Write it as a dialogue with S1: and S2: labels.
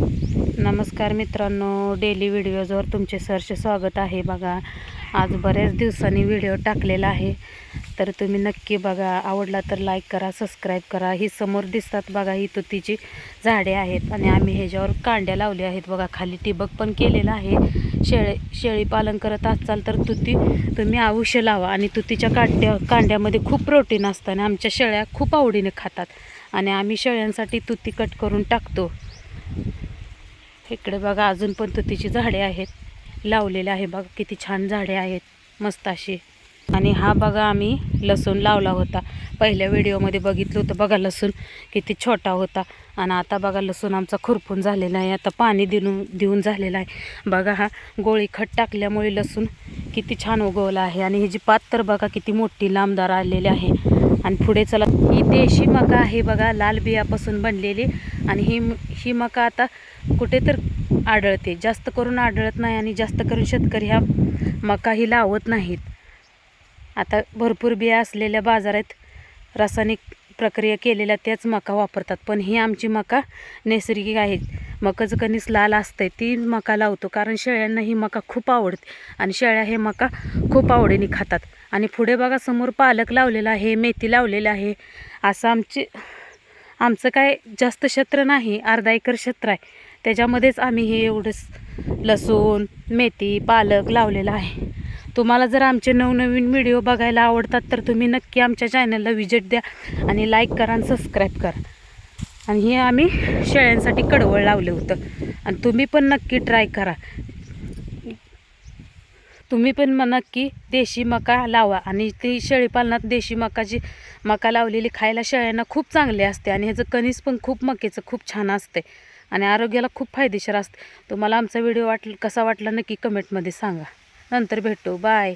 S1: नमस्कार मित्रांनो, डेली व्हिडिओजवर तुमचे सहर्ष स्वागत आहे. बघा, आज बऱ्याच दिवसांनी व्हिडिओ टाकलेला आहे, तर तुम्ही नक्की बघा. आवडला तर लाईक करा, सबस्क्राईब करा. ही समोर दिसतात बघा, ही तुतीची झाडे आहेत आणि आम्ही ह्याच्यावर कांड्या लावल्या आहेत. बघा, खाली ठिबक पण केलेलं आहे. शेळी पालन करत असाल तर तुती तुम्ही अवश्य लावा. आणि तुतीच्या कांड्यामध्ये खूप प्रोटीन असतं आणि आमच्या शेळ्या खूप आवडीने खातात आणि आम्ही शेळ्यांसाठी तुती कट करून टाकतो. इकडे बघा, अजून पण तुतीची झाडे आहेत, लावलेले आहे. बघा किती छान झाडे आहेत, मस्त अशी. आणि हा बघा, आम्ही लसूण लावला होता. पहिल्या व्हिडिओमध्ये बघितलं होतं बघा, लसूण किती छोटा होता आणि आता बघा लसूण आमचा खुरपून झालेला आहे. आता पाणी देऊन झालेला आहे. बघा, हा गोळी खत टाकल्यामुळे लसूण किती छान उगवला आहे. आणि ह्याची पात तर बघा किती मोठी लांबदार आलेली आहे. आणि पुढे चला, ही देशी मका आहे बघा, लाल बियापासून बनलेली. आणि ही मका आता कुठे तर आढळते, जास्त करून आढळत नाही. आणि जास्त करून शेतकरी ह्या मका ही लावत नाहीत. आता भरपूर बिया असलेल्या बाजारात रासायनिक प्रक्रिया केलेल्या त्याच मका वापरतात, पण ही आमची मका नैसर्गिक आहे. मकाचं कणीस लाल असते, ती मका लावतो, कारण शेळ्यांना ही मका खूप आवडते आणि शेळ्या हे मका खूप आवडीने खातात. आणि पुढे बघा, समोर पालक लावलेला आहे, मेथी लावलेला आहे. असं आमचं काय जास्त क्षेत्र नाही, अर्धा एकर क्षेत्र आहे, त्याच्यामध्येच आम्ही हे एवढंच लसूण, मेथी, पालक लावलेला आहे. तुम्हाला जर आमचे नवनवीन व्हिडिओ बघायला आवडतात तर तुम्ही नक्की आमच्या चॅनलला विजिट द्या आणि लाईक करा आणि सबस्क्राईब करा. आणि हे आम्ही शेळ्यांसाठी कडवळ लावलं होतं आणि तुम्ही पण नक्की ट्राय करा. तुम्ही पण नक्की देशी मका लावा. आणि ती शेळीपालनात देशी मका लावलेली खायला शेळ्यांना खूप चांगले असते आणि ह्याचं कणीस पण खूप मक्याचं खूप छान असते आणि आरोग्याला खूप फायदेशीर असते. तुम्हाला आमचा व्हिडिओ कसा वाटला नक्की कमेंटमध्ये सांगा. नंतर भेटू, बाय.